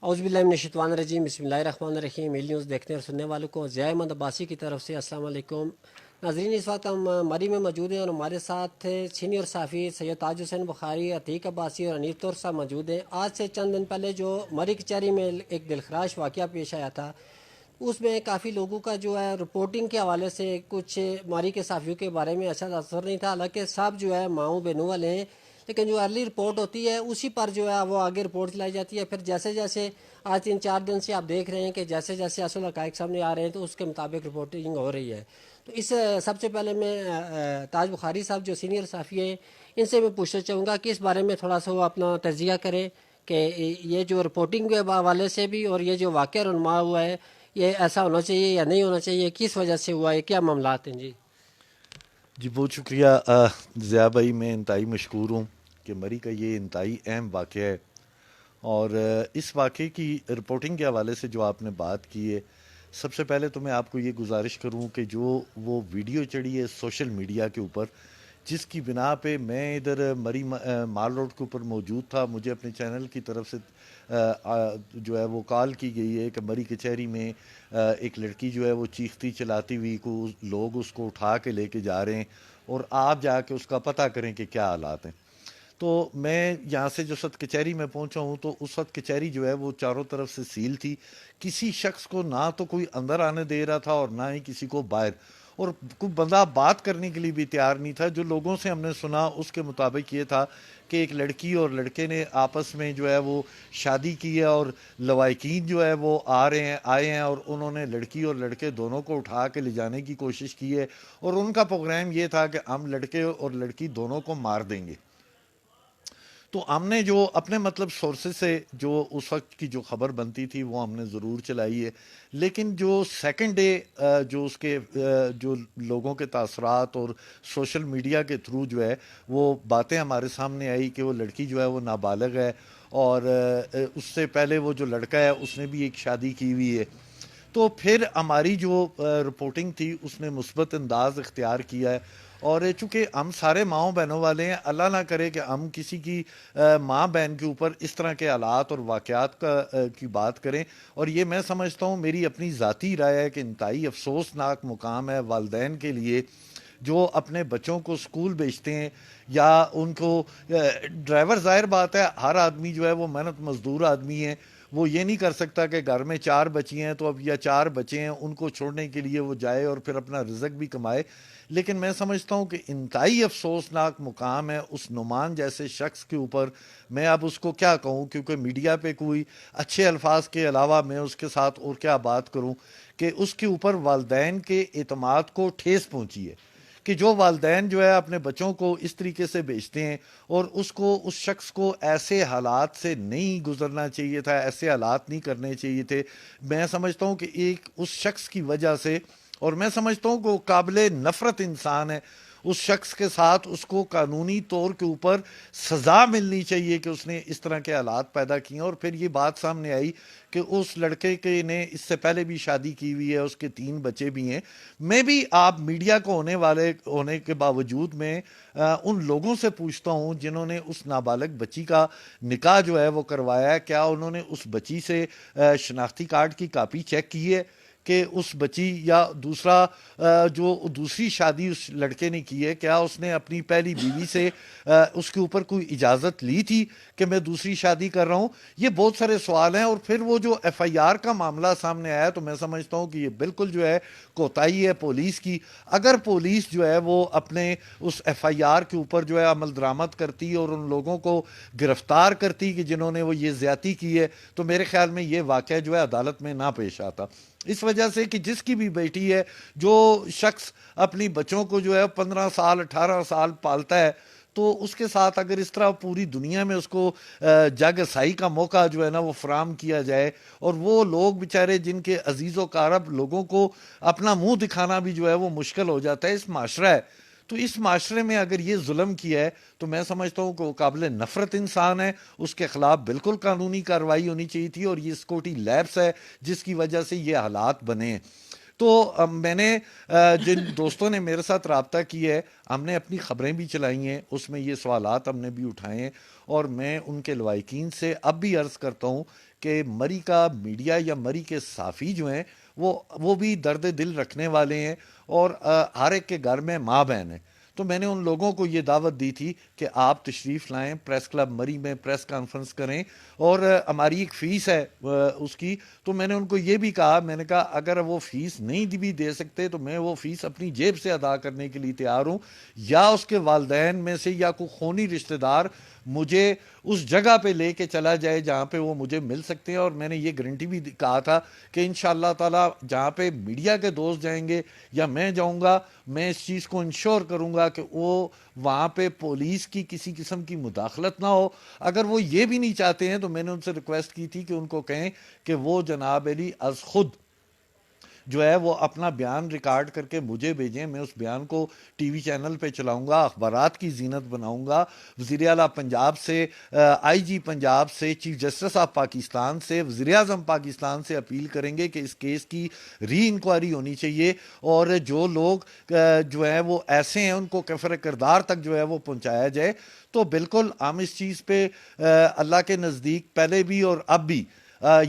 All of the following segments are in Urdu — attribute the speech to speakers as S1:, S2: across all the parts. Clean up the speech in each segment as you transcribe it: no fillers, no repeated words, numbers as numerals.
S1: اعوذ باللہ من الشیطان الرجیم، بسم اللہ الرحمن الرحیم۔ ایل نیوز دیکھنے اور سننے والوں کو ضیاء احمد عباسی کی طرف سے السلام علیکم۔ ناظرین، اس وقت ہم مری میں موجود ہیں اور ہمارے ساتھ سینئر صحافی سید تاج حسین بخاری، عتیق عباسی اور انیس طور صاحب موجود ہیں۔ آج سے چند دن پہلے جو مری کچہری میں ایک دلخراش واقعہ پیش آیا تھا، اس میں کافی لوگوں کا جو ہے رپورٹنگ کے حوالے سے کچھ ماری کے صحافیوں کے بارے میں اچھا اثر نہیں تھا۔ حالانکہ سب جو ہے ماؤں بینوں والے ہیں، لیکن جو ارلی رپورٹ ہوتی ہے اسی پر جو ہے وہ آگے رپورٹ چلائی جاتی ہے۔ پھر جیسے جیسے آج 3-4 دن سے آپ دیکھ رہے ہیں کہ جیسے جیسے اصل حقائق سامنے آ رہے ہیں تو اس کے مطابق رپورٹنگ ہو رہی ہے۔ تو اس سب سے پہلے میں تاج بخاری صاحب جو سینئر صحافی ہیں، ان سے میں پوچھنا چاہوں گا کہ اس بارے میں تھوڑا سا وہ اپنا تجزیہ کریں کہ یہ جو رپورٹنگ کے حوالے سے بھی اور یہ جو واقعہ رونما ہوا ہے، یہ ایسا ہونا چاہیے یا نہیں ہونا چاہیے، کس وجہ سے ہوا ہے، کیا معاملات ہیں؟
S2: جی بہت شکریہ ضیاء بھائی، میں انتہائی مشکور ہوں کہ مری کا یہ انتہائی اہم واقعہ ہے، اور اس واقعے کی رپورٹنگ کے حوالے سے جو آپ نے بات کی ہے، سب سے پہلے تو میں آپ کو یہ گزارش کروں کہ جو وہ ویڈیو چڑھی ہے سوشل میڈیا کے اوپر، جس کی بنا پہ میں ادھر مری مال روڈ کے اوپر موجود تھا، مجھے اپنے چینل کی طرف سے جو ہے وہ کال کی گئی ہے کہ مری کچہری میں ایک لڑکی جو ہے وہ چیختی چلاتی ہوئی کو لوگ اس کو اٹھا کے لے کے جا رہے ہیں اور آپ جا کے اس کا پتہ کریں کہ کیا حالات ہیں۔ تو میں یہاں سے جو سد کچہری میں پہنچا ہوں تو اس سد کچہری جو ہے وہ چاروں طرف سے سیل تھی، کسی شخص کو نہ تو کوئی اندر آنے دے رہا تھا اور نہ ہی کسی کو باہر، اور کوئی بندہ بات کرنے کے لیے بھی تیار نہیں تھا۔ جو لوگوں سے ہم نے سنا اس کے مطابق یہ تھا کہ ایک لڑکی اور لڑکے نے آپس میں جو ہے وہ شادی کی ہے اور لوائقین جو ہے وہ آئے ہیں اور انہوں نے لڑکی اور لڑکے دونوں کو اٹھا کے لے جانے کی کوشش کی ہے، اور ان کا پروگرام یہ تھا کہ ہم لڑکے اور لڑکی دونوں کو مار دیں گے۔ تو ہم نے جو اپنے مطلب سورسز سے جو اس وقت کی جو خبر بنتی تھی وہ ہم نے ضرور چلائی ہے، لیکن جو سیکنڈ ڈے جو اس کے جو لوگوں کے تاثرات اور سوشل میڈیا کے تھرو جو ہے وہ باتیں ہمارے سامنے آئی کہ وہ لڑکی جو ہے وہ نابالغ ہے، اور اس سے پہلے وہ جو لڑکا ہے اس نے بھی ایک شادی کی ہوئی ہے۔ تو پھر ہماری جو رپورٹنگ تھی اس نے مثبت انداز اختیار کیا ہے، اور چونکہ ہم سارے ماؤں بہنوں والے ہیں، اللہ نہ کرے کہ ہم کسی کی ماں بہن کے اوپر اس طرح کے حالات اور واقعات کی بات کریں، اور یہ میں سمجھتا ہوں، میری اپنی ذاتی رائے ہے کہ انتہائی افسوسناک مقام ہے والدین کے لیے جو اپنے بچوں کو اسکول بھیجتے ہیں یا ان کو ڈرائیور، ظاہر بات ہے ہر آدمی جو ہے وہ محنت مزدور آدمی ہے، وہ یہ نہیں کر سکتا کہ گھر میں 4 بچی ہیں تو اب یا 4 بچے ہیں ان کو چھوڑنے کے لیے وہ جائے اور پھر اپنا رزق بھی کمائے۔ لیکن میں سمجھتا ہوں کہ انتہائی افسوسناک مقام ہے اس نعمان جیسے شخص کے اوپر۔ میں اب اس کو کیا کہوں، کیونکہ میڈیا پہ کوئی اچھے الفاظ کے علاوہ میں اس کے ساتھ اور کیا بات کروں، کہ اس کے اوپر والدین کے اعتماد کو ٹھیس پہنچی ہے، کہ جو والدین جو ہے اپنے بچوں کو اس طریقے سے بھیجتے ہیں، اور اس شخص کو ایسے حالات سے نہیں گزرنا چاہیے تھا، ایسے حالات نہیں کرنے چاہیے تھے۔ میں سمجھتا ہوں کہ ایک اس شخص کی وجہ سے، اور میں سمجھتا ہوں کہ وہ قابل نفرت انسان ہے، اس شخص کے ساتھ اس کو قانونی طور کے اوپر سزا ملنی چاہیے کہ اس نے اس طرح کے حالات پیدا کیے ہیں۔ اور پھر یہ بات سامنے آئی کہ اس لڑکے کے نے اس سے پہلے بھی شادی کی ہوئی ہے، اس کے 3 بچے بھی ہیں۔ میں بھی آپ میڈیا کو ہونے کے باوجود میں ان لوگوں سے پوچھتا ہوں جنہوں نے اس نابالغ بچی کا نکاح جو ہے وہ کروایا ہے، کیا انہوں نے اس بچی سے شناختی کارڈ کی کاپی چیک کی ہے کہ اس بچی یا جو دوسری شادی اس لڑکے نے کی ہے، کیا اس نے اپنی پہلی بیوی سے اس کے اوپر کوئی اجازت لی تھی کہ میں دوسری شادی کر رہا ہوں؟ یہ بہت سارے سوال ہیں۔ اور پھر وہ جو ایف آئی آر کا معاملہ سامنے آیا تو میں سمجھتا ہوں کہ یہ بالکل جو ہے کوتاہی ہے پولیس کی۔ اگر پولیس جو ہے وہ اپنے اس ایف آئی آر کے اوپر جو ہے عمل درآمد کرتی اور ان لوگوں کو گرفتار کرتی کہ جنہوں نے وہ یہ زیادتی کی ہے، تو میرے خیال میں یہ واقعہ جو ہے عدالت میں نہ پیش آتا۔ اس وجہ سے کہ جس کی بھی بیٹی ہے، جو شخص اپنی بچوں کو جو ہے 15 سال 18 سال پالتا ہے، تو اس کے ساتھ اگر اس طرح پوری دنیا میں اس کو جگ سائی کا موقع جو ہے نا وہ فراہم کیا جائے، اور وہ لوگ بیچارے جن کے عزیز و قارب لوگوں کو اپنا منہ دکھانا بھی جو ہے وہ مشکل ہو جاتا ہے، اس معاشرہ ہے، تو اس معاشرے میں اگر یہ ظلم کیا ہے تو میں سمجھتا ہوں کہ وہ قابل نفرت انسان ہے، اس کے خلاف بالکل قانونی کارروائی ہونی چاہیے تھی، اور یہ سکیورٹی لیپس ہے جس کی وجہ سے یہ حالات بنے ہیں۔ تو میں نے جن دوستوں نے میرے ساتھ رابطہ کیا ہے، ہم نے اپنی خبریں بھی چلائی ہیں، اس میں یہ سوالات ہم نے بھی اٹھائے ہیں، اور میں ان کے لوائقین سے اب بھی عرض کرتا ہوں کہ مری کا میڈیا یا مری کے صحافی جو ہیں وہ بھی درد دل رکھنے والے ہیں، اور ہر ایک کے گھر میں ماں بہن ہے. تو میں نے ان لوگوں کو یہ دعوت دی تھی کہ آپ تشریف لائیں، پریس کلب مری میں پریس کانفرنس کریں، اور ہماری ایک فیس ہے اس کی. تو میں نے ان کو یہ بھی کہا، میں نے کہا اگر وہ فیس نہیں بھی دے سکتے تو میں وہ فیس اپنی جیب سے ادا کرنے کے لیے تیار ہوں، یا اس کے والدین میں سے یا کوئی خونی رشتہ دار مجھے اس جگہ پہ لے کے چلا جائے جہاں پہ وہ مجھے مل سکتے ہیں. اور میں نے یہ گارنٹی بھی کہا تھا کہ انشاءاللہ تعالی جہاں پہ میڈیا کے دوست جائیں گے یا میں جاؤں گا، میں اس چیز کو انشور کروں گا کہ وہ وہاں پہ پولیس کی کسی قسم کی مداخلت نہ ہو. اگر وہ یہ بھی نہیں چاہتے ہیں تو میں نے ان سے ریکویسٹ کی تھی کہ ان کو کہیں کہ وہ جناب علی از خود جو ہے وہ اپنا بیان ریکارڈ کر کے مجھے بھیجیں، میں اس بیان کو ٹی وی چینل پہ چلاؤں گا، اخبارات کی زینت بناؤں گا. وزیر اعلیٰ پنجاب سے، آئی جی پنجاب سے، چیف جسٹس آف پاکستان سے، وزیر اعظم پاکستان سے اپیل کریں گے کہ اس کیس کی ری انکوائری ہونی چاہیے، اور جو لوگ جو ہیں وہ ایسے ہیں ان کو کفر کردار تک جو ہے وہ پہنچایا جائے. تو بالکل ہم اس چیز پہ اللہ کے نزدیک پہلے بھی اور اب بھی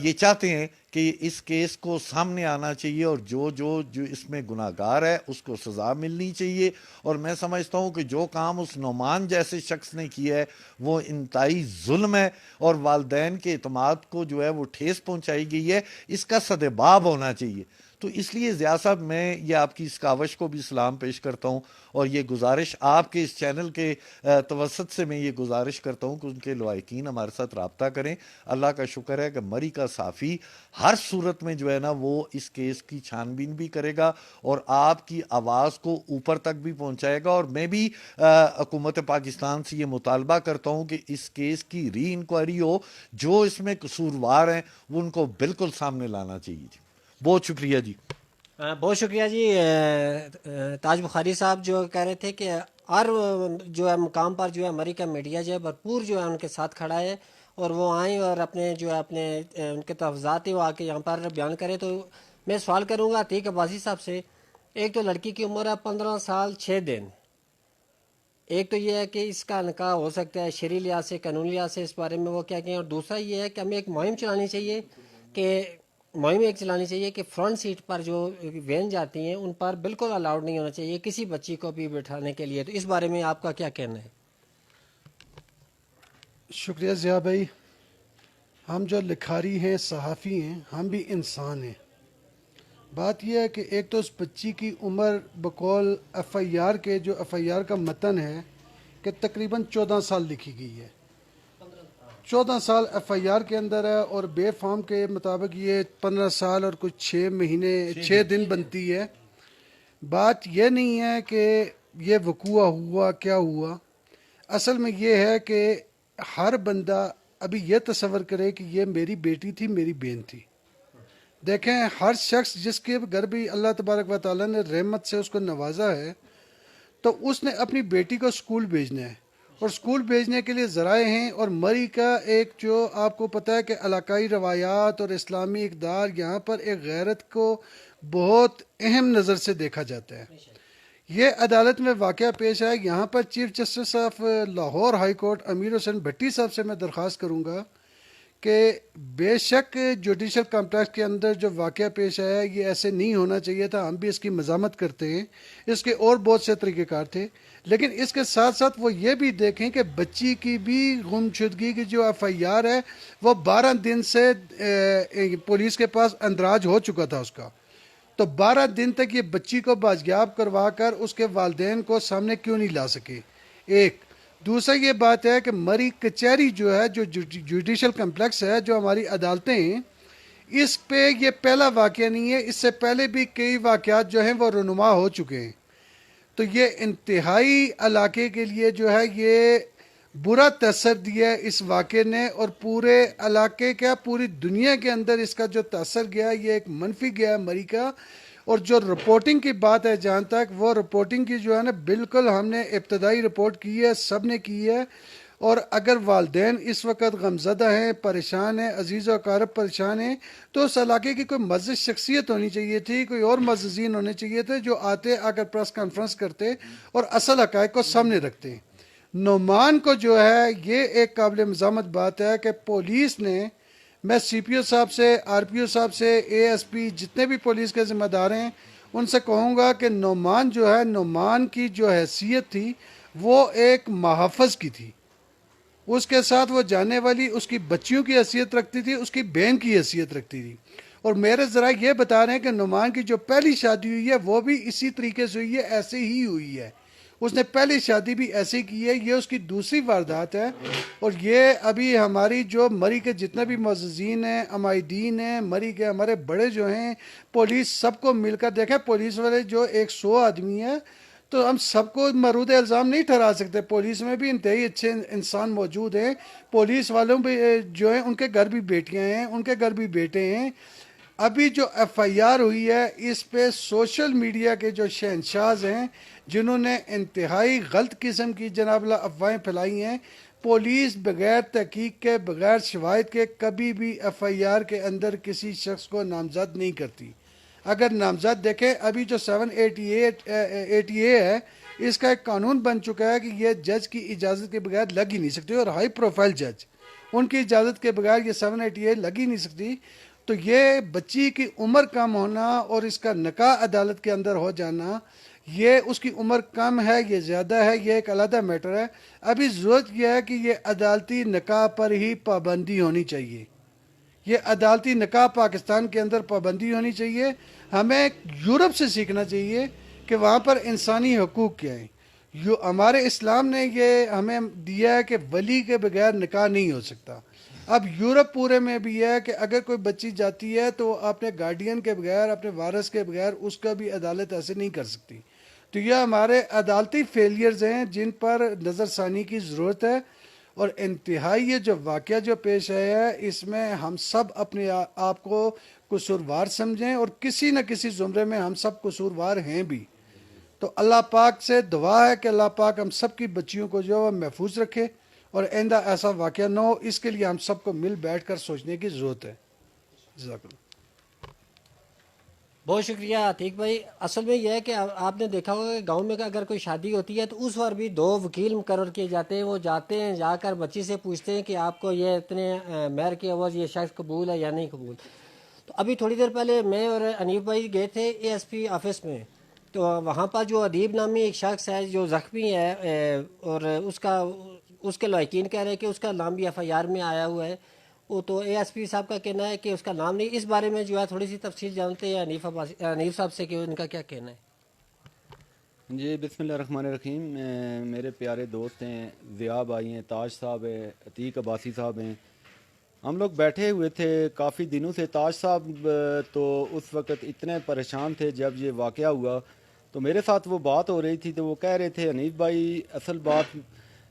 S2: یہ چاہتے ہیں کہ اس کیس کو سامنے آنا چاہیے، اور جو اس میں گناہ گار ہے اس کو سزا ملنی چاہیے. اور میں سمجھتا ہوں کہ جو کام اس نعمان جیسے شخص نے کیا ہے وہ انتہائی ظلم ہے، اور والدین کے اعتماد کو جو ہے وہ ٹھیس پہنچائی گئی ہے، اس کا سدباب ہونا چاہیے. تو اس لیے ضیاء صاحب میں یہ آپ کی اس کاوش کو بھی سلام پیش کرتا ہوں، اور یہ گزارش آپ کے اس چینل کے توسط سے میں یہ گزارش کرتا ہوں کہ ان کے لوائقین ہمارے ساتھ رابطہ کریں. اللہ کا شکر ہے کہ مری کا صحافی ہر صورت میں جو ہے نا وہ اس کیس کی چھان بین بھی کرے گا اور آپ کی آواز کو اوپر تک بھی پہنچائے گا. اور میں بھی حکومت پاکستان سے یہ مطالبہ کرتا ہوں کہ اس کیس کی ری انکوائری ہو، جو اس میں قصوروار ہیں وہ ان کو بالکل سامنے لانا چاہیے. جی بہت شکریہ جی.
S1: بہت شکریہ جی. تاج بخاری صاحب جو کہہ رہے تھے کہ ہر جو ہے مقام پر جو ہے مری کا میڈیا جو ہے بھرپور جو ہے ان کے ساتھ کھڑا ہے، اور وہ آئیں اور اپنے جو ہے اپنے ان کے تحفظات وہ آ کے یہاں پر بیان کریں. تو میں سوال کروں گا عتیق عباسی صاحب سے. ایک تو لڑکی کی عمر ہے 15 سال 6 دن. ایک تو یہ ہے کہ اس کا نکاح ہو سکتا ہے شرعی لحاظ سے، قانونی لحاظ سے، اس بارے میں وہ کیا کہیں. اور دوسرا یہ ہے کہ ہمیں ایک مہم چلانی چاہیے کہ فرنٹ سیٹ پر جو وین جاتی ہیں ان پر بالکل الاؤڈ نہیں ہونا چاہیے کسی بچی کو بھی بٹھانے کے لیے. تو اس بارے میں آپ کا کیا کہنا ہے؟
S3: شکریہ ضیاء بھائی. ہم جو لکھاری ہیں، صحافی ہیں، ہم بھی انسان ہیں. بات یہ ہے کہ ایک تو اس بچی کی عمر بقول ایف آئی آر کے، جو ایف آئی آر کا متن ہے، کہ تقریباً 14 سال لکھی گئی ہے. 14 سال ایف آئی آر کے اندر ہے، اور بے فارم کے مطابق یہ 15 سال اور کچھ 6 مہینے 6 دن بنتی ہے. بات یہ نہیں ہے کہ یہ وقوع ہوا کیا ہوا. اصل میں یہ ہے کہ ہر بندہ ابھی یہ تصور کرے کہ یہ میری بیٹی تھی، میری بہن تھی. دیکھیں، ہر شخص جس کے گھر بھی اللہ تبارک و تعالیٰ نے رحمت سے اس کو نوازا ہے، تو اس نے اپنی بیٹی کو اسکول بھیجنا ہے، اور اسکول بھیجنے کے لیے ذرائع ہیں. اور مری کا ایک جو آپ کو پتہ ہے کہ علاقائی روایات اور اسلامی اقدار، یہاں پر ایک غیرت کو بہت اہم نظر سے دیکھا جاتا ہے. یہ عدالت میں واقعہ پیش آئے. یہاں پر chief justice of Lahore high court Amir Hussain Bhatti صاحب سے میں درخواست کروں گا کہ بے شک جوڈیشل کمپلیکس کے اندر جو واقعہ پیش آیا ہے یہ ایسے نہیں ہونا چاہیے تھا. ہم بھی اس کی مذمت کرتے ہیں. اس کے اور بہت سے طریقہ کار تھے، لیکن اس کے ساتھ ساتھ وہ یہ بھی دیکھیں کہ بچی کی بھی گمشدگی کی جو ایف آئی آر ہے وہ 12 دن سے پولیس کے پاس اندراج ہو چکا تھا اس کا. تو 12 دن تک یہ بچی کو بازیاب کروا کر اس کے والدین کو سامنے کیوں نہیں لا سکے؟ ایک. دوسرا یہ بات ہے کہ مری کچہری جو ہے، جو جوڈیشل کمپلیکس ہے، جو ہماری عدالتیں ہیں، اس پہ یہ پہلا واقعہ نہیں ہے. اس سے پہلے بھی کئی واقعات جو ہیں وہ رونما ہو چکے ہیں. تو یہ انتہائی علاقے کے لیے جو ہے یہ برا تاثر دیا ہے اس واقعے نے، اور پورے علاقے کا، پوری دنیا کے اندر اس کا جو تاثر گیا ہے یہ ایک منفی گیا ہے مری کا. اور جو رپورٹنگ کی بات ہے، جہاں تک وہ رپورٹنگ کی جو ہے نا، بالکل ہم نے ابتدائی رپورٹ کی ہے، سب نے کی ہے. اور اگر والدین اس وقت غمزدہ ہیں، پریشان ہیں، عزیز و اقارب پریشان ہیں، تو اس علاقے کی کوئی معزز شخصیت ہونی چاہیے تھی، کوئی اور معززین ہونے چاہیے تھے جو آتے آ کر پریس کانفرنس کرتے اور اصل حقائق کو سامنے رکھتے. نعمان کو جو ہے یہ ایک قابل مذمت بات ہے کہ پولیس نے، میں سی پی او صاحب سے، آر پی او صاحب سے، اے ایس پی، جتنے بھی پولیس کے ذمہ دار ہیں ان سے کہوں گا کہ نعمان جو ہے، نعمان کی جو حیثیت تھی وہ ایک محافظ کی تھی. اس کے ساتھ وہ جانے والی اس کی بچیوں کی حیثیت رکھتی تھی، اس کی بہن کی حیثیت رکھتی تھی. اور میرے ذرائع یہ بتا رہے ہیں کہ نعمان کی جو پہلی شادی ہوئی ہے وہ بھی اسی طریقے سے ہوئی ہے، ایسے ہی ہوئی ہے. اس نے پہلی شادی بھی ایسے کی ہے، یہ اس کی دوسری واردات ہے. اور یہ ابھی ہماری جو مری کے جتنے بھی معززین ہیں، عمائدین ہیں، مری کے ہمارے بڑے جو ہیں، پولیس سب کو مل کر دیکھیں. پولیس والے جو 100 آدمی ہیں تو ہم سب کو مورود الزام نہیں ٹھہرا سکتے. پولیس میں بھی انتہائی اچھے انسان موجود ہیں. پولیس والوں بھی جو ہیں ان کے گھر بھی بیٹیاں ہیں، ان کے گھر بھی بیٹے ہیں. ابھی جو ایف آئی آر ہوئی ہے اس پہ سوشل میڈیا کے جو شہنشاز ہیں جنہوں نے انتہائی غلط قسم کی جناب اللہ افواہیں پھیلائی ہیں. پولیس بغیر تحقیق کے، بغیر شواہد کے کبھی بھی ایف آئی آر کے اندر کسی شخص کو نامزد نہیں کرتی. اگر نامزد دیکھیں، ابھی جو 788 ہے اس کا ایک قانون بن چکا ہے کہ یہ جج کی اجازت کے بغیر لگ ہی نہیں سکتی، اور ہائی پروفائل جج ان کی اجازت کے بغیر یہ 788 لگ ہی نہیں سکتی. تو یہ بچی کی عمر کم ہونا اور اس کا نکاح عدالت کے اندر ہو جانا، یہ اس کی عمر کم ہے، یہ زیادہ ہے، یہ ایک علیحدہ میٹر ہے. ابھی ضرورت یہ ہے کہ یہ عدالتی نکاح پر ہی پابندی ہونی چاہیے. یہ عدالتی نکاح پاکستان کے اندر پابندی ہونی چاہیے. ہمیں یورپ سے سیکھنا چاہیے کہ وہاں پر انسانی حقوق کیا ہیں. ہمارے اسلام نے یہ ہمیں دیا ہے کہ ولی کے بغیر نکاح نہیں ہو سکتا. اب یورپ پورے میں بھی ہے کہ اگر کوئی بچی جاتی ہے تو اپنے گارڈین کے بغیر، اپنے وارث کے بغیر اس کا بھی عدالت ایسے نہیں کر سکتی. تو یہ ہمارے عدالتی فیلیئرز ہیں جن پر نظر ثانی کی ضرورت ہے. اور انتہائی یہ جو واقعہ جو پیش آیا ہے اس میں ہم سب اپنے آپ کو قصوروار سمجھیں، اور کسی نہ کسی زمرے میں ہم سب قصوروار ہیں بھی. تو اللہ پاک سے دعا ہے کہ اللہ پاک ہم سب کی بچیوں کو جو ہے محفوظ رکھے اور آئندہ ایسا واقعہ نہ ہو. اس کے لیے ہم سب کو مل بیٹھ کر سوچنے کی ضرورت ہے. جزاک اللہ.
S1: بہت شکریہ عتیق بھائی. اصل میں یہ ہے کہ آپ نے دیکھا ہوگا کہ گاؤں میں اگر کوئی شادی ہوتی ہے تو اس وقت بھی 2 وکیل مقرر کیے جاتے ہیں. وہ جاتے ہیں، جا کر بچی سے پوچھتے ہیں کہ آپ کو یہ اتنے مہر کی عوض یہ شخص قبول ہے یا نہیں قبول. تو ابھی تھوڑی دیر پہلے میں اور انیف بھائی گئے تھے اے ایس پی آفس میں، تو وہاں پر جو ادیب نامی ایک شخص ہے جو زخمی ہے، اور اس کے لائقین کہہ رہے ہیں کہ اس کا نام بھی ایف آئی آر میں آیا ہوا ہے. وہ تو اے ایس پی صاحب کا کہنا ہے کہ اس کا نام نہیں. اس بارے میں جو ہے تھوڑی سی تفصیل جانتے ہیں انیف صاحب سے کہ ان کا کیا کہنا ہے.
S4: جی بسم اللہ الرحمن الرحیم. میرے پیارے دوست ہیں، ضیاء بھائی ہیں، تاج صاحب ہیں، عتیق عباسی صاحب ہیں. ہم لوگ بیٹھے ہوئے تھے کافی دنوں سے. تاج صاحب تو اس وقت اتنے پریشان تھے جب یہ واقعہ ہوا، تو میرے ساتھ وہ بات ہو رہی تھی تو وہ کہہ رہے تھے انیف بھائی اصل بات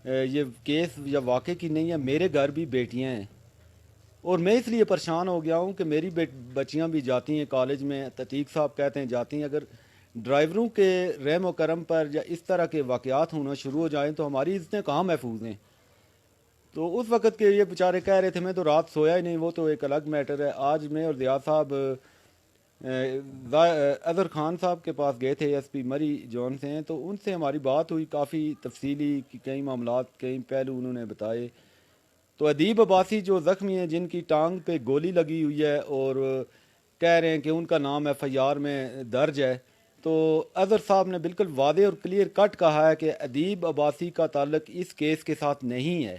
S4: یہ کیس یا واقعے کی نہیں ہے، میرے گھر بھی بیٹیاں ہیں اور میں اس لیے پریشان ہو گیا ہوں کہ میری بچیاں بھی جاتی ہیں کالج میں. عتیق صاحب کہتے ہیں جاتی ہیں. اگر ڈرائیوروں کے رحم و کرم پر یا اس طرح کے واقعات ہونا شروع ہو جائیں تو ہماری عزتیں کہاں محفوظ ہیں. تو اس وقت کے یہ بیچارے کہہ رہے تھے، میں تو رات سویا ہی نہیں، وہ تو ایک الگ میٹر ہے. آج میں اور ضیاء صاحب اظہر خان صاحب کے پاس گئے تھے، ایس پی مری جون سے ہیں، تو ان سے ہماری بات ہوئی کافی تفصیلی، کئی معاملات، کئی پہلو انہوں نے بتائے. تو ادیب عباسی جو زخمی ہیں جن کی ٹانگ پہ گولی لگی ہوئی ہے اور کہہ رہے ہیں کہ ان کا نام ایف آئی آر میں درج ہے، تو اظہر صاحب نے بالکل واضح اور کلیئر کٹ کہا ہے کہ ادیب عباسی کا تعلق اس کیس کے ساتھ نہیں ہے.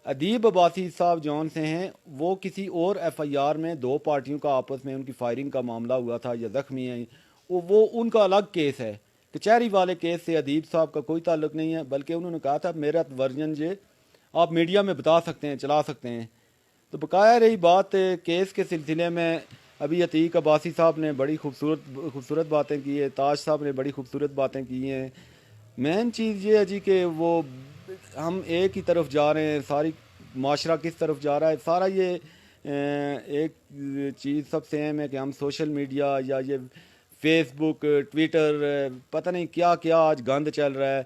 S4: ادیب عباسی صاحب جون سے ہیں، وہ کسی اور ایف آئی آر میں 2 پارٹیوں کا آپس میں ان کی فائرنگ کا معاملہ ہوا تھا، یا زخمی ہیں، وہ ان کا الگ کیس ہے. کچہری والے کیس سے ادیب صاحب کا کوئی تعلق نہیں ہے، بلکہ انہوں نے کہا تھا میرا ورژن جو آپ میڈیا میں بتا سکتے ہیں، چلا سکتے ہیں. تو بقایا رہی بات کیس کے سلسلے میں، ابھی عتیق عباسی صاحب نے بڑی خوبصورت باتیں کی ہیں، تاج صاحب نے بڑی خوبصورت باتیں کی ہیں. مین چیز یہ ہے جی کہ وہ ہم ایک ہی طرف جا رہے ہیں، ساری معاشرہ کس طرف جا رہا ہے. سارا یہ ایک چیز سب سے اہم ہے کہ ہم سوشل میڈیا یا یہ فیس بک، ٹویٹر، پتہ نہیں کیا کیا آج گند چل رہا ہے.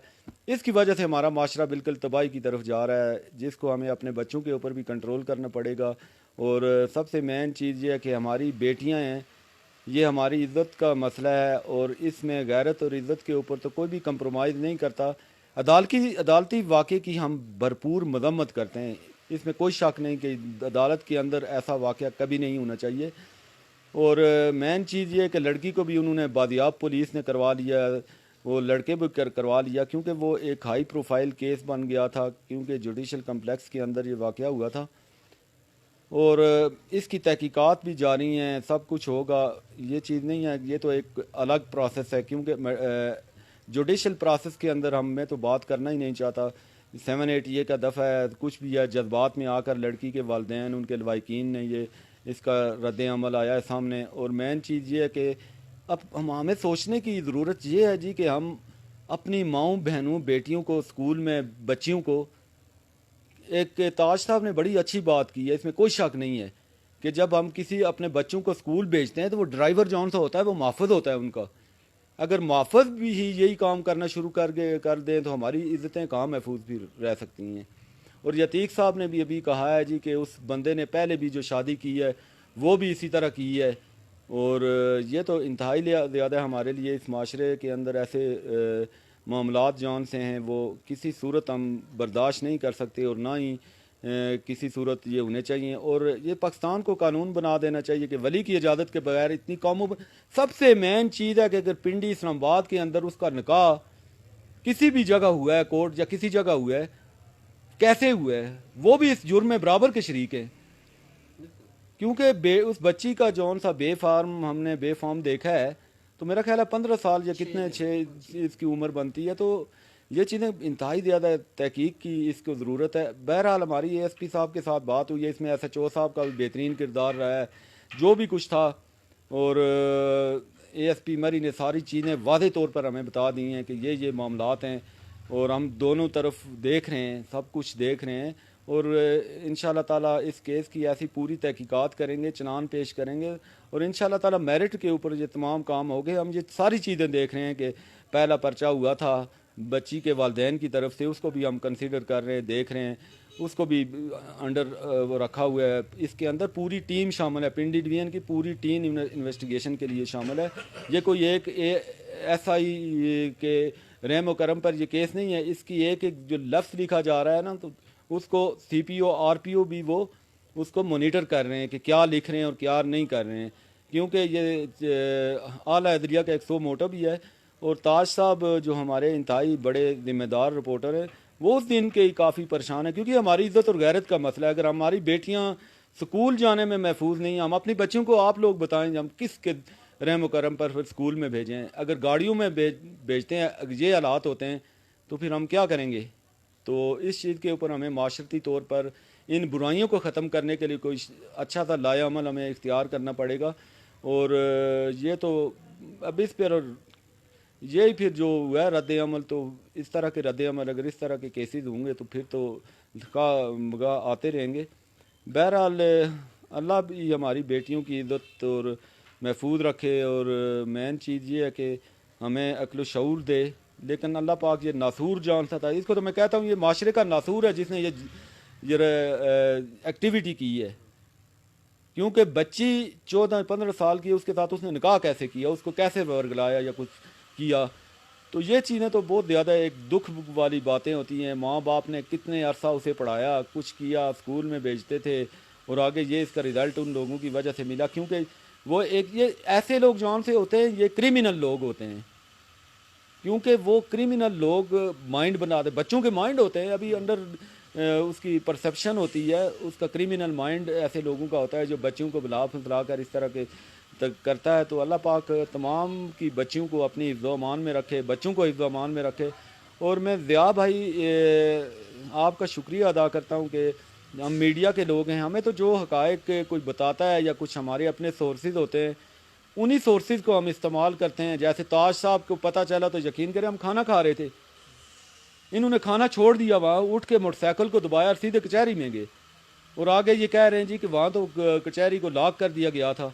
S4: اس کی وجہ سے ہمارا معاشرہ بالکل تباہی کی طرف جا رہا ہے، جس کو ہمیں اپنے بچوں کے اوپر بھی کنٹرول کرنا پڑے گا. اور سب سے مین چیز یہ ہے کہ ہماری بیٹیاں ہیں، یہ ہماری عزت کا مسئلہ ہے، اور اس میں غیرت اور عزت کے اوپر تو کوئی بھی کمپرومائز نہیں کرتا. عدالتی واقعے کی ہم بھرپور مذمت کرتے ہیں، اس میں کوئی شک نہیں کہ عدالت کے اندر ایسا واقعہ کبھی نہیں ہونا چاہیے. اور مین چیز یہ ہے کہ لڑکی کو بھی انہوں نے بادیاب پولیس نے کروا لیا، وہ لڑکے بھی کروا لیا، کیونکہ وہ ایک ہائی پروفائل کیس بن گیا تھا، کیونکہ جوڈیشل کمپلیکس کے اندر یہ واقعہ ہوا تھا. اور اس کی تحقیقات بھی جاری ہیں، سب کچھ ہوگا، یہ چیز نہیں ہے، یہ تو ایک الگ پروسیس ہے. کیونکہ جوڈیشل پروسیس کے اندر میں تو بات کرنا ہی نہیں چاہتا. 780 کا دفعہ ہے، کچھ بھی ہے، جذبات میں آ کر لڑکی کے والدین، ان کے لواحقین نے یہ اس کا رد عمل آیا ہے سامنے. اور مین چیز یہ ہے کہ اب ہمیں سوچنے کی ضرورت یہ ہے جی کہ ہم اپنی ماؤں بہنوں بیٹیوں کو اسکول میں بچیوں کو، ایک تاج صاحب نے بڑی اچھی بات کی ہے، اس میں کوئی شک نہیں ہے کہ جب ہم کسی اپنے بچوں کو اسکول بھیجتے ہیں تو وہ ڈرائیور جون سا ہوتا ہے، وہ محافظ ہوتا ہے ان کا. اگر محافظ بھی یہی کام کرنا شروع کر دیں تو ہماری عزتیں کہاں محفوظ بھی رہ سکتی ہیں. اور یتیق صاحب نے بھی ابھی کہا ہے جی کہ اس بندے نے پہلے بھی جو شادی کی ہے وہ بھی اسی طرح کی ہے. اور یہ تو انتہائی زیادہ ہمارے لیے اس معاشرے کے اندر ایسے معاملات جان سے ہیں وہ کسی صورت ہم برداشت نہیں کر سکتے، اور نہ ہی کسی صورت یہ ہونے چاہیے. اور یہ پاکستان کو قانون بنا دینا چاہیے کہ ولی کی اجازت کے بغیر اتنی قوموں سب سے مین چیز ہے کہ اگر پنڈی اسلام آباد کے اندر اس کا نکاح کسی بھی جگہ ہوا ہے، کورٹ یا کسی جگہ ہوا ہے، کیسے ہوا ہے، وہ بھی اس جرم میں برابر کے شریک ہیں. کیونکہ اس بچی کا جون سا ہم نے بے فارم دیکھا ہے، تو میرا خیال ہے 15 سال یا کتنے 6 اس کی عمر بنتی ہے. تو یہ چیزیں انتہائی زیادہ تحقیق کی اس کو ضرورت ہے. بہرحال ہماری اے ایس پی صاحب کے ساتھ بات ہوئی ہے، اس میں ایس ایچ او صاحب کا بھی بہترین کردار رہا ہے، جو بھی کچھ تھا. اور اے ایس پی مری نے ساری چیزیں واضح طور پر ہمیں بتا دی ہیں کہ یہ معاملات ہیں، اور ہم دونوں طرف دیکھ رہے ہیں، سب کچھ دیکھ رہے ہیں. اور انشاءاللہ تعالیٰ اس کیس کی ایسی پوری تحقیقات کریں گے، چنان پیش کریں گے، اور انشاءاللہ تعالیٰ میرٹ کے اوپر یہ تمام کام ہو گئے. ہم یہ ساری چیزیں دیکھ رہے ہیں کہ پہلا پرچہ ہوا تھا بچی کے والدین کی طرف سے، اس کو بھی ہم کنسیڈر کر رہے ہیں، دیکھ رہے ہیں، اس کو بھی انڈر رکھا ہوا ہے. اس کے اندر پوری ٹیم شامل ہے، پنڈی ڈویژن کی پوری ٹیم انویسٹیگیشن کے لیے شامل ہے. یہ کوئی ایک ایس آئی کے رحم و کرم پر یہ کیس نہیں ہے. اس کی ایک جو لفظ لکھا جا رہا ہے نا، تو اس کو سی پی او آر پی او بھی وہ اس کو مانیٹر کر رہے ہیں کہ کیا لکھ رہے ہیں اور کیا نہیں کر رہے ہیں، کیونکہ یہ اعلیٰ عدلیہ کا ایک سو موٹو بھی ہے. اور تاج صاحب جو ہمارے انتہائی بڑے ذمہ دار رپورٹر ہیں، وہ اس دن کے ہی کافی پریشان ہیں، کیونکہ ہماری عزت اور غیرت کا مسئلہ ہے. اگر ہماری بیٹیاں سکول جانے میں محفوظ نہیں ہیں، ہم اپنی بچوں کو آپ لوگ بتائیں ہم کس کے رحم و کرم پر پھر سکول میں بھیجیں. اگر گاڑیوں میں بھیجتے ہیں، یہ حالات ہوتے ہیں، تو پھر ہم کیا کریں گے؟ تو اس چیز کے اوپر ہمیں معاشرتی طور پر ان برائیوں کو ختم کرنے کے لیے کوئی اچھا سا لائحہ عمل ہمیں اختیار کرنا پڑے گا. اور یہ تو اب اس پر یہی پھر جو ہوا ہے رد عمل، تو اس طرح کے رد عمل اگر اس طرح کے کیسز ہوں گے تو پھر تو آتے رہیں گے. بہرحال اللہ بھی ہماری بیٹیوں کی عزت اور محفوظ رکھے. اور مین چیز یہ ہے کہ ہمیں عقل و شعور دے. لیکن اللہ پاک یہ ناصور جان سا تھا، اس کو تو میں کہتا ہوں یہ معاشرے کا ناصور ہے جس نے یہ ایکٹیویٹی کی ہے. کیونکہ بچی 14-15 سال کی، اس کے ساتھ اس نے نکاح کیسے کیا، اس کو کیسے ورگلایا یا کچھ کیا. تو یہ چیزیں تو بہت زیادہ ایک دکھ والی باتیں ہوتی ہیں. ماں باپ نے کتنے عرصہ اسے پڑھایا، کچھ کیا، اسکول میں بھیجتے تھے، اور آگے یہ اس کا رزلٹ ان لوگوں کی وجہ سے ملا. کیونکہ وہ یہ ایسے لوگ جان سے ہوتے ہیں، یہ کرمنل لوگ ہوتے ہیں. کیونکہ وہ کرمنل لوگ مائنڈ بناتے، بچوں کے مائنڈ ہوتے ہیں ابھی انڈر، اس کی پرسیپشن ہوتی ہے، اس کا کرمنل مائنڈ ایسے لوگوں کا ہوتا ہے جو بچوں کو بلا پھسلا کر اس طرح کے کرتا ہے. تو اللہ پاک تمام کی بچیوں کو اپنی حفظ و امان میں رکھے، بچوں کو حفظ و امان میں رکھے. اور میں ضیاء بھائی آپ کا شکریہ ادا کرتا ہوں کہ ہم میڈیا کے لوگ ہیں، ہمیں تو جو حقائق کوئی بتاتا ہے یا کچھ ہمارے اپنے سورسز ہوتے ہیں، انہی سورسز کو ہم استعمال کرتے ہیں. جیسے تاج صاحب کو پتہ چلا تو یقین کریں ہم کھانا کھا رہے تھے، انہوں نے کھانا چھوڑ دیا، وہاں اٹھ کے موٹر سائیکل کو دبایا اور سیدھے کچہری میں گئے. اور آگے یہ کہہ رہے ہیں جی کہ وہاں تو کچہری کو لاک کر دیا گیا تھا،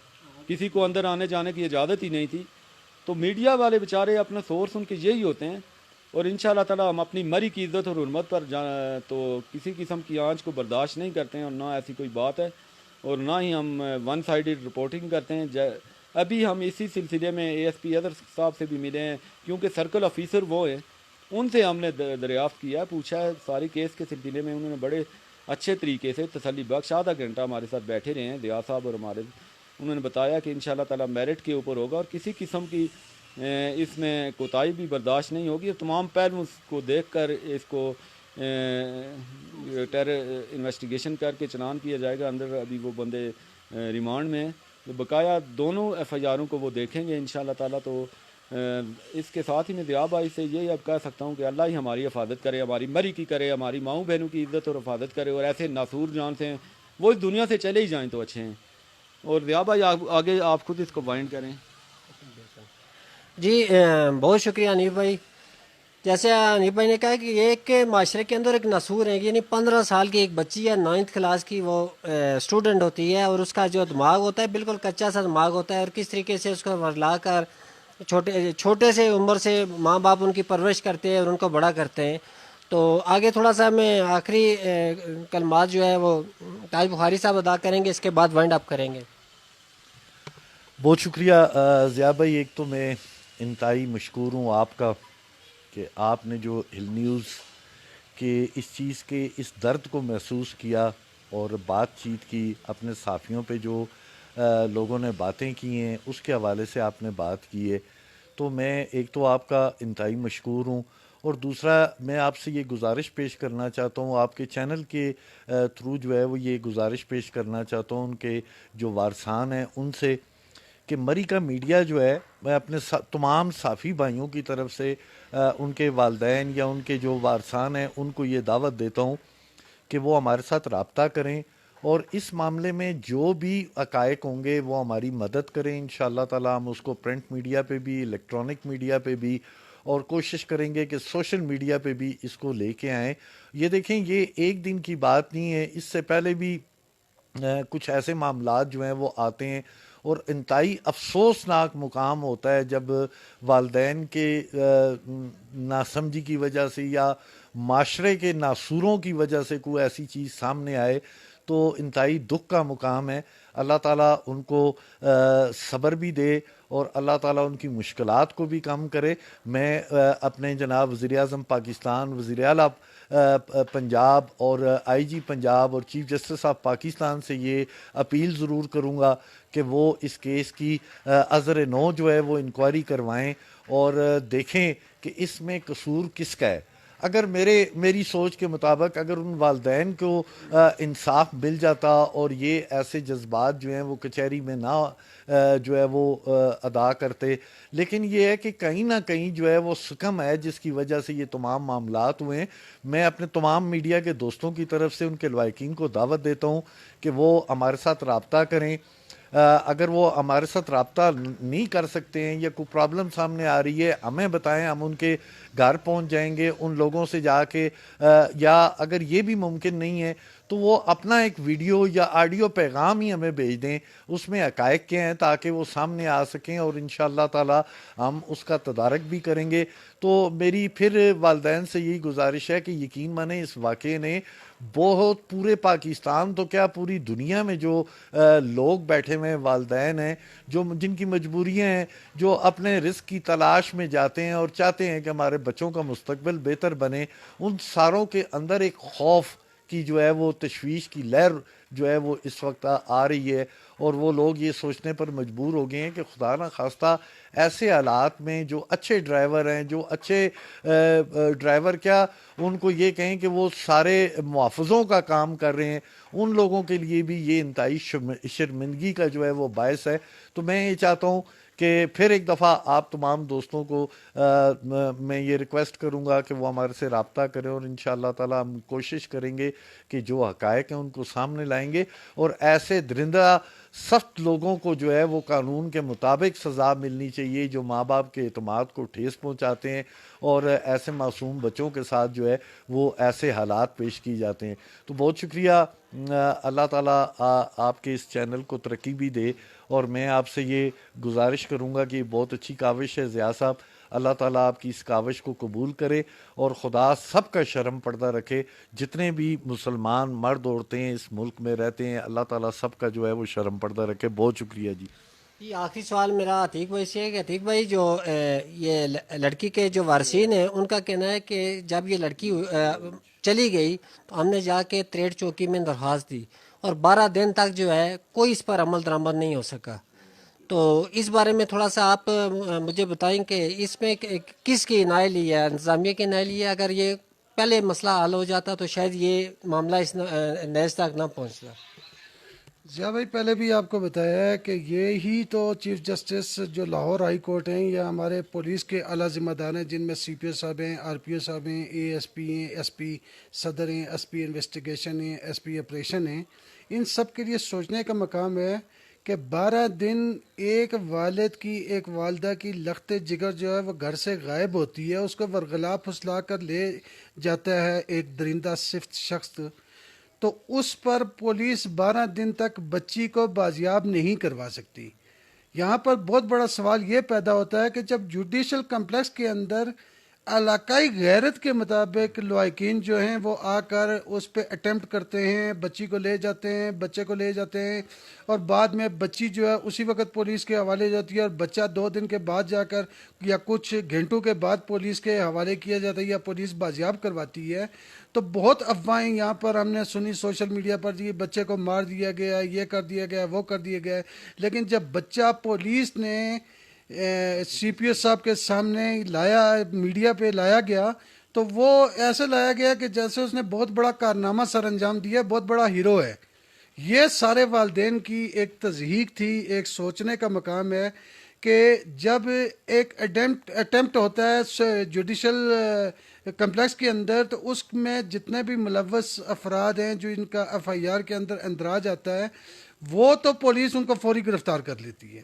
S4: کسی کو اندر آنے جانے کی اجازت ہی نہیں تھی. تو میڈیا والے بیچارے اپنا سورس ان کے یہی ہوتے ہیں. اور انشاءاللہ تعالی ہم اپنی مری کی عزت اور حرمت پر تو کسی قسم کی آنچ کو برداشت نہیں کرتے ہیں، اور نہ ایسی کوئی بات ہے، اور نہ ہی ہم ون سائیڈڈ رپورٹنگ کرتے ہیں۔ ابھی ہم اسی سلسلے میں اے ایس پی اظہر صاحب سے بھی ملے ہیں، کیونکہ سرکل آفیسر وہ ہیں، ان سے ہم نے دریافت کیا، پوچھا ہے ساری کیس کے سلسلے میں۔ انہوں نے بڑے اچھے طریقے سے تسلی بخش آدھا گھنٹہ ہمارے ساتھ بیٹھے رہے ہیں دیار صاحب، اور انہوں نے بتایا کہ انشاءاللہ تعالی میرٹ کے اوپر ہوگا، اور کسی قسم کی اس میں کوتاہی بھی برداشت نہیں ہوگی، اور تمام پہلوؤں کو دیکھ کر اس کو ٹیرر انویسٹیگیشن کر کے چلان کیا جائے گا۔ اندر ابھی وہ بندے ریمانڈ میں ہیں، بقایا دونوں ایف آئی آروں کو وہ دیکھیں گے انشاءاللہ تعالی۔ تو اس کے ساتھ ہی میں دیا بھائی سے یہ اب کہہ سکتا ہوں کہ اللہ ہی ہماری حفاظت کرے، ہماری مری کی کرے، ہماری ماؤں بہنوں کی عزت اور حفاظت کرے، اور ایسے ناسور جان سے ہیں وہ اس دنیا سے چلے ہی جائیں تو اچھے ہیں۔ اور دیا بھائی آگے آپ خود اس کو وائنڈ کریں۔
S1: جی بہت شکریہ انیف بھائی۔ جیسے انیف بھائی نے کہا کہ ایک معاشرے کے اندر ایک نسور ہے، یعنی 15 سال کی ایک بچی ہے، 9th کلاس کی وہ اسٹوڈنٹ ہوتی ہے، اور اس کا جو دماغ ہوتا ہے بالکل کچا سا دماغ ہوتا ہے، اور کس طریقے سے اس کو ورلا کر چھوٹے سے عمر سے ماں باپ ان کی پرورش کرتے ہیں اور ان کو بڑا کرتے ہیں۔ تو آگے تھوڑا سا میں آخری کلمات جو ہے وہ تاج بخاری صاحب ادا کریں گے، اس کے بعد وائنڈ اپ کریں گے۔
S2: بہت شکریہ ضیاء بھائی، ایک تو میں انتہائی مشکور ہوں آپ کا کہ آپ نے جو ہل نیوز کے اس چیز کے اس درد کو محسوس کیا اور بات چیت کی، اپنے صحافیوں پہ جو لوگوں نے باتیں کی ہیں اس کے حوالے سے آپ نے بات کی ہے، تو میں ایک تو آپ کا انتہائی مشکور ہوں، اور دوسرا میں آپ سے یہ گزارش پیش کرنا چاہتا ہوں، آپ کے چینل کے تھرو جو ہے وہ یہ گزارش پیش کرنا چاہتا ہوں ان کے جو وارثان ہیں ان سے، کہ مری کا میڈیا جو ہے، میں اپنے تمام صحافی بھائیوں کی طرف سے ان کے والدین یا ان کے جو وارثان ہیں ان کو یہ دعوت دیتا ہوں کہ وہ ہمارے ساتھ رابطہ کریں، اور اس معاملے میں جو بھی حقائق ہوں گے وہ ہماری مدد کریں انشاءاللہ تعالی۔ ہم اس کو پرنٹ میڈیا پہ بھی، الیکٹرانک میڈیا پہ بھی، اور کوشش کریں گے کہ سوشل میڈیا پہ بھی اس کو لے کے آئیں۔ یہ دیکھیں، یہ ایک دن کی بات نہیں ہے، اس سے پہلے بھی کچھ ایسے معاملات جو ہیں وہ آتے ہیں، اور انتہائی افسوسناک مقام ہوتا ہے جب والدین کے ناسمجھی کی وجہ سے یا معاشرے کے ناسوروں کی وجہ سے کوئی ایسی چیز سامنے آئے، تو انتہائی دکھ کا مقام ہے۔ اللہ تعالیٰ ان کو صبر بھی دے، اور اللہ تعالیٰ ان کی مشکلات کو بھی کم کرے۔ میں اپنے جناب وزیر اعظم پاکستان، وزیر اعلیٰ پنجاب اور آئی جی پنجاب اور چیف جسٹس آف پاکستان سے یہ اپیل ضرور کروں گا کہ وہ اس کیس کی ازر نو جو ہے وہ انکوائری کروائیں، اور دیکھیں کہ اس میں قصور کس کا ہے۔ اگر میری سوچ کے مطابق اگر ان والدین کو انصاف مل جاتا اور یہ ایسے جذبات جو ہیں وہ کچہری میں نہ جو ہے وہ ادا کرتے، لیکن یہ ہے کہ کہیں نہ کہیں جو ہے وہ سکم ہے جس کی وجہ سے یہ تمام معاملات ہوئے ہیں۔ میں اپنے تمام میڈیا کے دوستوں کی طرف سے ان کے لائقین کو دعوت دیتا ہوں کہ وہ ہمارے ساتھ رابطہ کریں۔ اگر وہ ہمارے ساتھ رابطہ نہیں کر سکتے ہیں یا کوئی پرابلم سامنے آ رہی ہے، ہمیں بتائیں، ہم ان کے گھر پہنچ جائیں گے ان لوگوں سے جا کے، یا اگر یہ بھی ممکن نہیں ہے تو وہ اپنا ایک ویڈیو یا آڈیو پیغام ہی ہمیں بھیج دیں، اس میں حقائق کیا ہیں تاکہ وہ سامنے آ سکیں، اور انشاءاللہ تعالی ہم اس کا تدارک بھی کریں گے۔ تو میری پھر والدین سے یہی گزارش ہے کہ یقین مانیں اس واقعے نے بہت پورے پاکستان تو کیا پوری دنیا میں جو لوگ بیٹھے ہوئے والدین ہیں، جن کی مجبوریاں ہیں، جو اپنے رزق کی تلاش میں جاتے ہیں اور چاہتے ہیں کہ ہمارے بچوں کا مستقبل بہتر بنے، ان ساروں کے اندر ایک خوف کی جو ہے وہ تشویش کی لہر جو ہے وہ اس وقت آ رہی ہے، اور وہ لوگ یہ سوچنے پر مجبور ہو گئے ہیں کہ خدا نہ خواستہ ایسے حالات میں جو اچھے ڈرائیور ہیں، جو اچھے ڈرائیور کیا ان کو یہ کہیں کہ وہ سارے محافظوں کا کام کر رہے ہیں، ان لوگوں کے لیے بھی یہ انتہائی شرمندگی کا جو ہے وہ باعث ہے۔ تو میں یہ چاہتا ہوں کہ پھر ایک دفعہ آپ تمام دوستوں کو میں یہ ریکویسٹ کروں گا کہ وہ ہمارے سے رابطہ کریں، اور انشاءاللہ تعالی ہم کوشش کریں گے کہ جو حقائق ہیں ان کو سامنے لائیں گے، اور ایسے درندہ سخت لوگوں کو جو ہے وہ قانون کے مطابق سزا ملنی چاہیے جو ماں باپ کے اعتماد کو ٹھیس پہنچاتے ہیں، اور ایسے معصوم بچوں کے ساتھ جو ہے وہ ایسے حالات پیش کی جاتے ہیں۔ تو بہت شکریہ، اللہ تعالیٰ آپ کے اس چینل کو ترقی بھی دے، اور میں آپ سے یہ گزارش کروں گا کہ یہ بہت اچھی کاوش ہے ضیاء صاحب، اللہ تعالیٰ آپ کی اس کاوش کو قبول کرے اور خدا سب کا شرم پردہ رکھے. جتنے بھی مسلمان مرد عورتیں اس ملک میں رہتے ہیں اللہ تعالیٰ سب کا جو ہے وہ شرم پردہ رکھے. بہت شکریہ جی.
S1: جی آخری سوال میرا عتیق بھائی سے ہے کہ عتیق بھائی جو یہ لڑکی کے جو وارثین ہیں ان کا کہنا ہے کہ جب یہ لڑکی چلی گئی تو ہم نے جا کے تریٹ چوکی میں درخواست دی اور 12 دن تک جو ہے کوئی اس پر عمل درآمد نہیں ہو سکا. تو اس بارے میں تھوڑا سا آپ مجھے بتائیں کہ اس میں کس کی رائے لی ہے, انتظامیہ کی رائے لی ہے؟ اگر یہ پہلے مسئلہ حل ہو جاتا تو شاید یہ معاملہ اس نیز تک نہ پہنچتا.
S3: ضیاء بھائی پہلے بھی آپ کو بتایا ہے کہ یہی تو چیف جسٹس جو لاہور ہائی کورٹ ہیں یا ہمارے پولیس کے اعلیٰ ذمہ دار ہیں جن میں سی پی او صاحب ہیں, آر پی او صاحب ہیں, اے ایس پی ہیں, ایس پی صدر ہیں, ایس پی انویسٹیگیشن ہیں, ایس پی آپریشن ہیں, ان سب کے لیے سوچنے کا مقام ہے کہ 12 دن ایک والد کی ایک والدہ کی لخت جگر جو ہے وہ گھر سے غائب ہوتی ہے, اس کو ورغلا پھسلا کر لے جاتا ہے ایک درندہ صفت شخص, تو اس پر پولیس 12 دن تک بچی کو بازیاب نہیں کروا سکتی. یہاں پر بہت بڑا سوال یہ پیدا ہوتا ہے کہ جب جوڈیشل کمپلیکس کے اندر علاقائی غیرت کے مطابق لوائقین جو ہیں وہ آ کر اس پہ اٹیمپٹ کرتے ہیں, بچی کو لے جاتے ہیں, بچے کو لے جاتے ہیں, اور بعد میں بچی جو ہے اسی وقت پولیس کے حوالے جاتی ہے اور بچہ 2 دن کے بعد جا کر یا کچھ گھنٹوں کے بعد پولیس کے حوالے کیا جاتا ہے یا پولیس بازیاب کرواتی ہے. تو بہت افواہیں یہاں پر ہم نے سنی سوشل میڈیا پر, جی بچے کو مار دیا گیا, یہ کر دیا گیا, وہ کر دیا گیا, لیکن جب بچہ پولیس نے سی پی او صاحب کے سامنے لایا, میڈیا پہ لایا گیا, تو وہ ایسے لایا گیا کہ جیسے اس نے بہت بڑا کارنامہ سر انجام دیا, بہت بڑا ہیرو ہے. یہ سارے والدین کی ایک تضحیق تھی. ایک سوچنے کا مقام ہے کہ جب ایک اٹیمپٹ ہوتا ہے جوڈیشل کمپلیکس کے اندر تو اس میں جتنے بھی ملوث افراد ہیں جو ان کا ایف آئی آر کے اندر اندراج آتا ہے وہ تو پولیس ان کو فوری گرفتار کر لیتی ہے,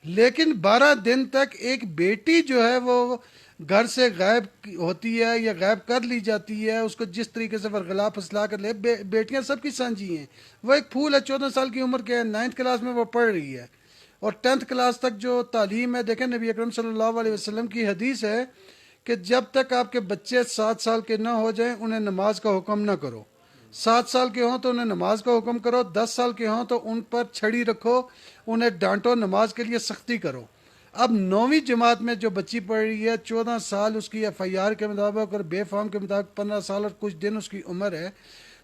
S3: لیکن 12 دن تک ایک بیٹی جو ہے وہ گھر سے غائب ہوتی ہے یا غائب کر لی جاتی ہے, اس کو جس طریقے سے ورغلا پھسلا کر لے. بیٹیاں سب کی سانجھی ہیں, وہ ایک پھول ہے, 14 سال کی عمر کے ہے, 9th کلاس میں وہ پڑھ رہی ہے, اور 10th کلاس تک جو تعلیم ہے. دیکھیں نبی اکرم صلی اللہ علیہ وسلم کی حدیث ہے کہ جب تک آپ کے بچے 7 سال کے نہ ہو جائیں انہیں نماز کا حکم نہ کرو. 7 سال کے ہوں تو انہیں نماز کا حکم کرو, 10 سال کے ہوں تو ان پر چھڑی رکھو, انہیں ڈانٹو, نماز کے لیے سختی کرو. اب 9ویں جماعت میں جو بچی پڑھ رہی ہے, 14 سال اس کی ایف آئی آر کے مطابق اور بے فارم کے مطابق 15 سال اور کچھ دن اس کی عمر ہے,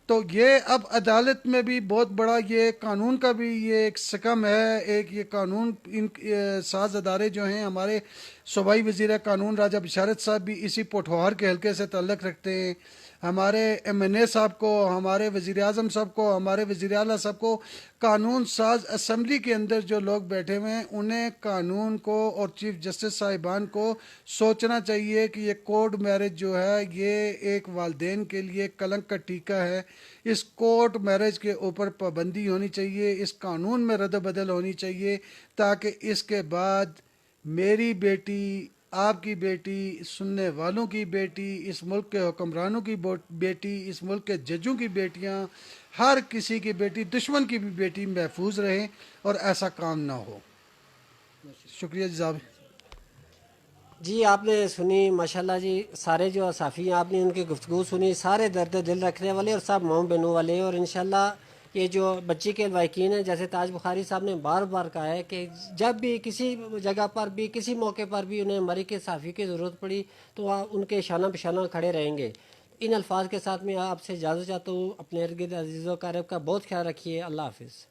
S3: تو یہ اب عدالت میں بھی بہت بڑا یہ قانون کا بھی یہ ایک سکم ہے. ایک یہ قانون ان ساز ادارے جو ہیں, ہمارے صوبائی وزیر قانون راجہ بشارت صاحب بھی اسی پوٹھوہار کے حلقے سے تعلق رکھتے ہیں, ہمارے ایم این اے صاحب کو, ہمارے وزیر اعظم صاحب کو, ہمارے وزیر اعلیٰ صاحب کو, قانون ساز اسمبلی کے اندر جو لوگ بیٹھے ہوئے ہیں انہیں قانون کو اور چیف جسٹس صاحبان کو سوچنا چاہیے کہ یہ کورٹ میرج جو ہے یہ ایک والدین کے لیے کلنک کا ٹیکہ ہے. اس کورٹ میرج کے اوپر پابندی ہونی چاہیے, اس قانون میں رد و بدل ہونی چاہیے, تاکہ اس کے بعد میری بیٹی, آپ کی بیٹی, سننے والوں کی بیٹی, اس ملک کے حکمرانوں کی بیٹی, اس ملک کے ججوں کی بیٹیاں, ہر کسی کی بیٹی, دشمن کی بھی بیٹی محفوظ رہیں اور ایسا کام نہ ہو. شکریہ جناب.
S1: جی آپ نے سنی ماشاءاللہ جی, سارے جو صحافی ہیں آپ نے ان کی گفتگو سنی, سارے درد دل رکھنے والے اور سب موم بینو والے, اور انشاءاللہ یہ جو بچی کے لائقین ہیں جیسے تاج بخاری صاحب نے بار بار کہا ہے کہ جب بھی کسی جگہ پر بھی کسی موقع پر بھی انہیں مری کے صحافی کی ضرورت پڑی تو ان کے شانہ بشانہ کھڑے رہیں گے. ان الفاظ کے ساتھ میں آپ سے اجازت چاہتا ہوں. اپنے ارد گرد عزیز و اقارب کا بہت خیال رکھیے. اللہ حافظ.